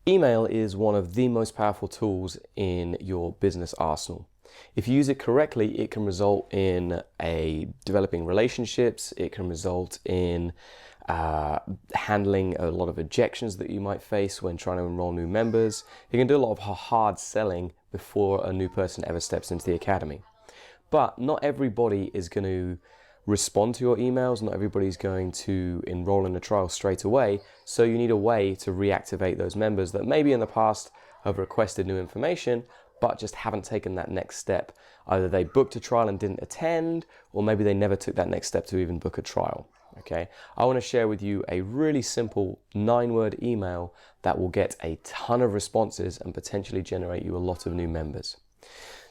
Email is one of the most powerful tools in your business arsenal. If you use it correctly, it can result in developing relationships. It can result in handling a lot of objections that you might face when trying to enroll new members. It can do a lot of hard selling before a new person ever steps into the academy. But not everybody is going to respond to your emails. Not everybody's going to enroll in a trial straight away. So you need a way to reactivate those members that maybe in the past have requested new information, but just haven't taken that next step. Either they booked a trial and didn't attend, or maybe they never took that next step to even book a trial. Okay, I want to share with you a really simple 9-word email that will get a ton of responses and potentially generate you a lot of new members.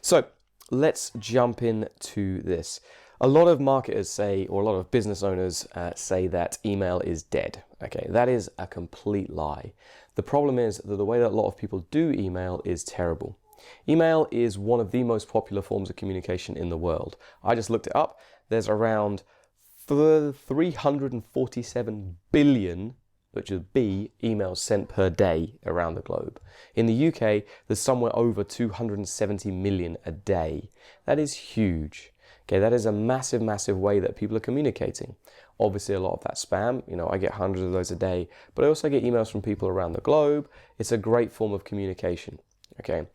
So let's jump into this. A lot of marketers say, or a lot of business owners say that email is dead. Okay, that is a complete lie. The problem is that the way that a lot of people do email is terrible. Email is one of the most popular forms of communication in the world. I just looked it up. There's around 347 billion, which is B, emails sent per day around the globe. In the UK, there's somewhere over 270 million a day. That is huge. Okay, that is a massive, massive way that people are communicating. Obviously, a lot of that spam. I get hundreds of those a day, but I also get emails from people around the globe. It's a great form of communication. Okay.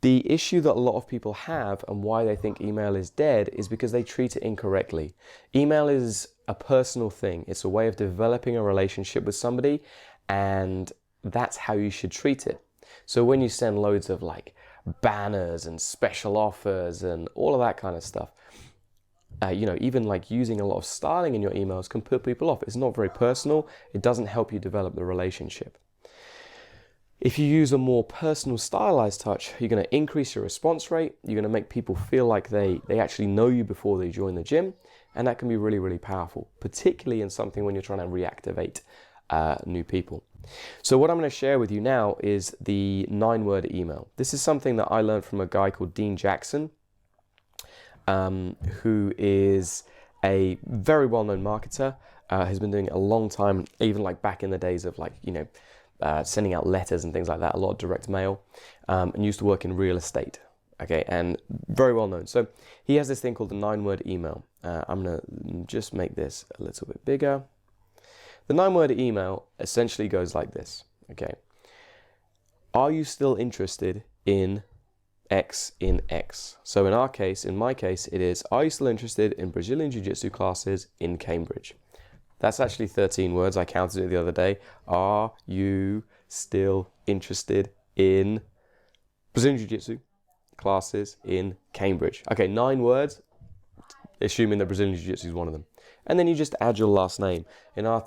The issue that a lot of people have and why they think email is dead is because they treat it incorrectly. Email is a personal thing. It's a way of developing a relationship with somebody, and that's how you should treat it. So when you send loads of banners and special offers and all of that kind of stuff, even using a lot of styling in your emails can put people off. It's not very personal. It doesn't help you develop the relationship. If you use a more personal stylized touch, you're going to increase your response rate. You're going to make people feel like they actually know you before they join the gym. And that can be really, really powerful, particularly in something when you're trying to reactivate new people. So what I'm going to share with you now is the 9-word email. This is something that I learned from a guy called Dean Jackson, who is a very well-known marketer, has been doing it a long time, even back in the days of sending out letters and things like that, a lot of direct mail, and used to work in real estate. Okay, and very well known. So he has this thing called the 9-word email. I'm going to just make this a little bit bigger. The 9-word email essentially goes like this. Okay, are you still interested in X in X? So in my case, it is, are you still interested in Brazilian Jiu-Jitsu classes in Cambridge? That's actually 13 words. I counted it the other day. Are you still interested in Brazilian Jiu-Jitsu classes in Cambridge? Okay, 9 words, assuming that Brazilian Jiu-Jitsu is one of them. And then you just add your last name. In our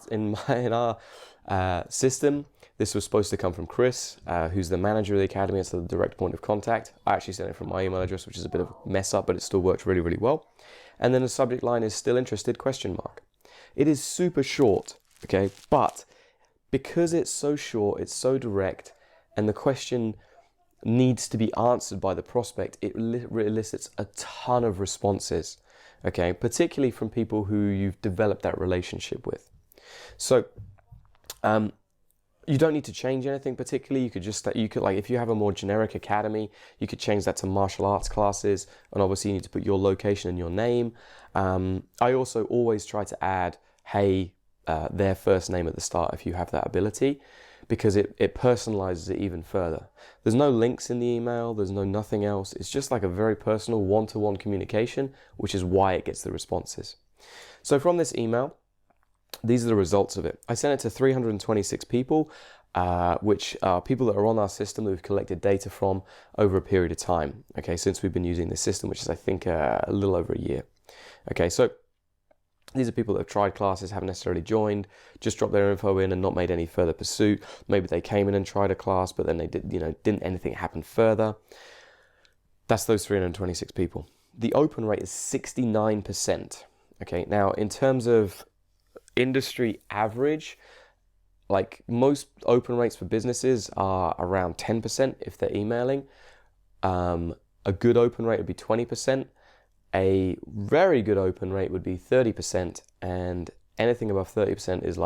system, this was supposed to come from Chris, who's the manager of the academy. It's the direct point of contact. I actually sent it from my email address, which is a bit of a mess up, but it still works really, really well. And then the subject line is still interested, ? It is super short, okay? But because it's so short, it's so direct, and the question needs to be answered by the prospect, it elicits a ton of responses, okay? Particularly from people who you've developed that relationship with. So, you don't need to change anything particularly. You could if you have a more generic academy, you could change that to martial arts classes, and obviously you need to put your location and your name. I also always try to add, their first name at the start if you have that ability, because it personalizes it even further. There's no links in the email, there's nothing else. It's just like a very personal one-to-one communication, which is why it gets the responses. So from this email, these are the results of it. I sent it to 326 people, which are people that are on our system that we've collected data from over a period of time, okay, since we've been using this system, which is, I think, a little over a year. Okay, so these are people that have tried classes, haven't necessarily joined, just dropped their info in and not made any further pursuit. Maybe they came in and tried a class, but then they didn't anything happen further. That's those 326 people. The open rate is 69%. Okay, now in terms of industry average, most open rates for businesses are around 10% if they're emailing. A good open rate would be 20%. A very good open rate would be 30%, and anything above 30% is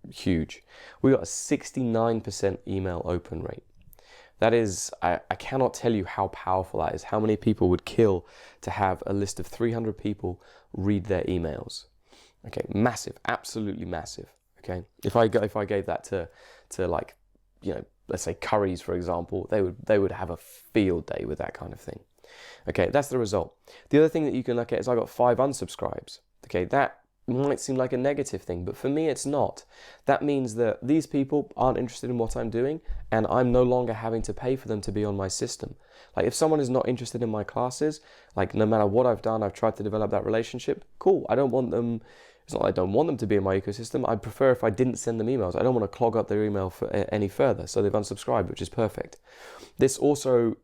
huge. We got a 69% email open rate. That is, I cannot tell you how powerful that is, how many people would kill to have a list of 300 people read their emails. Okay, massive, absolutely massive. Okay, if I gave that to like, you know, let's say Currys, for example, they would have a field day with that kind of thing. Okay, that's the result. The other thing that you can look at is I got 5 unsubscribes. Okay, that might seem like a negative thing, but for me it's not. That means that these people aren't interested in what I'm doing, and I'm no longer having to pay for them to be on my system. Like, if someone is not interested in my classes, like, no matter what I've done, I've tried to develop that relationship, cool. I don't want them, it's not like I don't want them to be in my ecosystem. I'd prefer if I didn't send them emails. I don't want to clog up their email for any further, so they've unsubscribed, which is perfect. This also,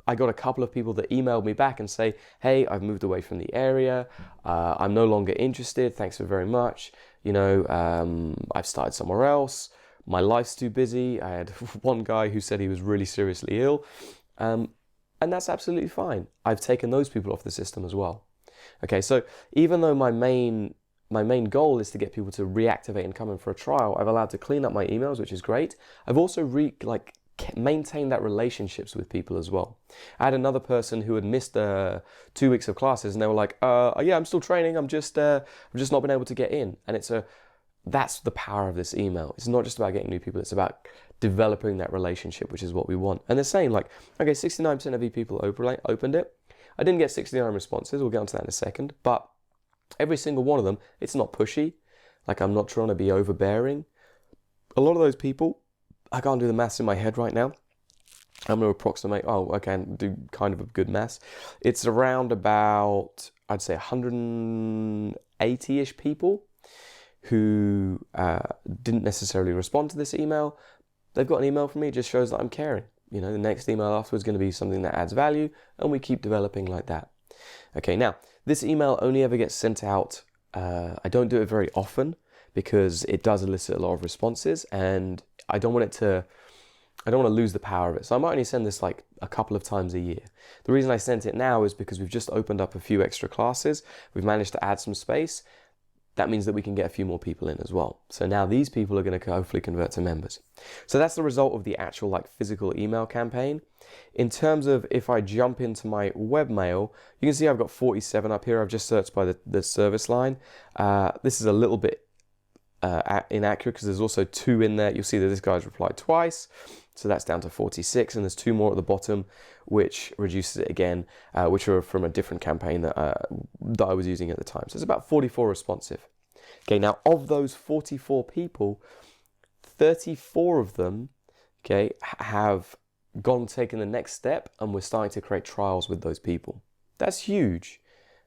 I got a couple of people that emailed me back and say, hey, I've moved away from the area. I'm no longer interested. Thanks so very much. You know, I've started somewhere else. My life's too busy. I had one guy who said he was really seriously ill. And that's absolutely fine. I've taken those people off the system as well. Okay, so even though my main goal is to get people to reactivate and come in for a trial, I've allowed to clean up my emails, which is great. I've also maintain that relationships with people as well. I had another person who had missed 2 weeks of classes, and they were like, yeah, I'm still training, I've just not been able to get in. And that's the power of this email. It's not just about getting new people, it's about developing that relationship, which is what we want. And they're saying, like, okay, 69% of you people opened it. I didn't get 69 responses, we'll get onto that in a second, but every single one of them, it's not pushy. Like, I'm not trying to be overbearing. A lot of those people, I can't do the maths in my head right now. I'm going to approximate, I can do kind of a good maths. It's around about, I'd say 180-ish people who didn't necessarily respond to this email. They've got an email from me, it just shows that I'm caring. You know, the next email afterwards is going to be something that adds value, and we keep developing like that. Okay, now, this email only ever gets sent out, I don't do it very often because it does elicit a lot of responses, and I don't want to lose the power of it. So I might only send this like a couple of times a year. The reason I sent it now is because we've just opened up a few extra classes. We've managed to add some space. That means that we can get a few more people in as well. So now these people are going to hopefully convert to members. So that's the result of the actual like physical email campaign. In terms of if I jump into my webmail, you can see I've got 47 up here. I've just searched by the service line. This is a little bit inaccurate because there's also 2 in there. You'll see that this guy's replied twice, so that's down to 46, and there's 2 more at the bottom which reduces it again, which are from a different campaign that I was using at the time. So it's about 44 responsive. Okay, now of those 44 people, 34 of them, okay, have taken the next step, and we're starting to create trials with those people. That's huge.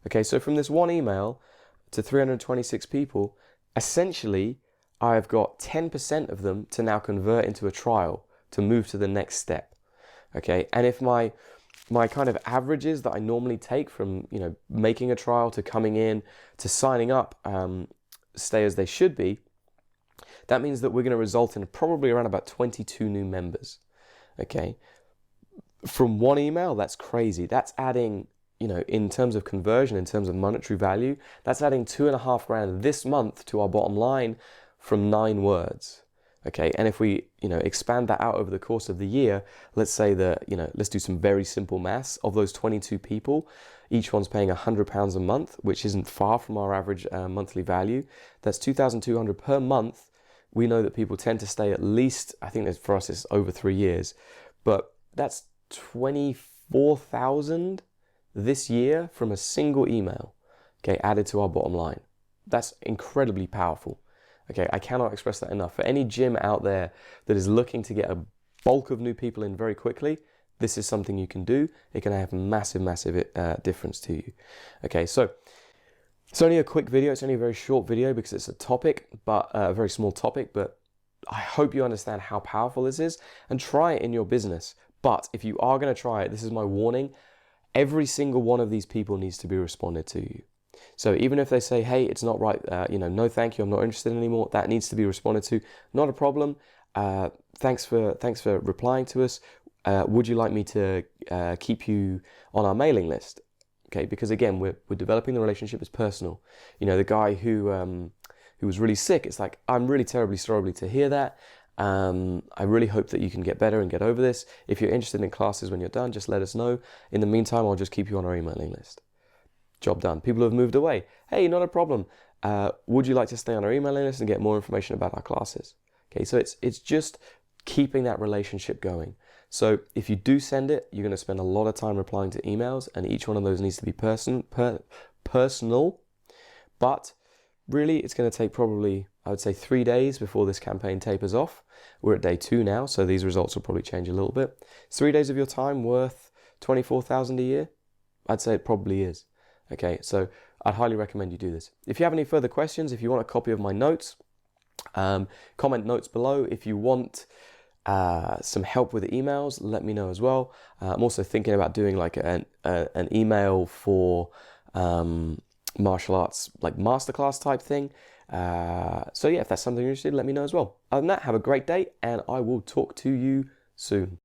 Okay, so from this one email to 326 people, essentially, I've got 10% of them to now convert into a trial to move to the next step. Okay, and if my kind of averages that I normally take from, you know, making a trial to coming in to signing up stay as they should be, that means that we're going to result in probably around about 22 new members. Okay, from one email, that's crazy. That's adding, you know, in terms of conversion, in terms of monetary value, that's adding $2,500 this month to our bottom line from 9 words. Okay, and if we, you know, expand that out over the course of the year, let's say that, you know, let's do some very simple maths. Of those 22 people, each one's paying £100 a month, which isn't far from our average monthly value. That's $2,200 per month. We know that people tend to stay at least, I think for us it's over 3 years, but that's 24,000 this year from a single email, okay, added to our bottom line. That's incredibly powerful. Okay, I cannot express that enough. For any gym out there that is looking to get a bulk of new people in very quickly, this is something you can do. It can have massive, massive difference to you. Okay, so it's only a quick video. It's only a very short video because it's a topic, but a very small topic, but I hope you understand how powerful this is and try it in your business. But if you are going to try it, this is my warning. Every single one of these people needs to be responded to you. So even if they say, hey, it's not right, you know, no thank you, I'm not interested anymore, that needs to be responded to. Not a problem. Thanks for replying to us. Would you like me to keep you on our mailing list? Okay, because again, we're developing the relationship as personal. You know, the guy who who was really sick. It's like, I'm really terribly sorry to hear that. I really hope that you can get better and get over this. If you're interested in classes when you're done, just let us know. In the meantime, I'll just keep you on our emailing list. Job done. People who have moved away, hey, not a problem. Would you like to stay on our emailing list and get more information about our classes? Okay, so it's just keeping that relationship going. So if you do send it, you're going to spend a lot of time replying to emails, and each one of those needs to be personal. But really, it's going to take probably, I would say, 3 days before this campaign tapers off. We're at day 2 now, so these results will probably change a little bit. 3 days of your time worth $24,000 a year? I'd say it probably is. Okay, so I'd highly recommend you do this. If you have any further questions, if you want a copy of my notes, comment notes below. If you want some help with the emails, let me know as well. I'm also thinking about doing like an email for martial arts, like masterclass type thing. So yeah, if that's something you're interested in, let me know as well. Other than that, have a great day, and I will talk to you soon.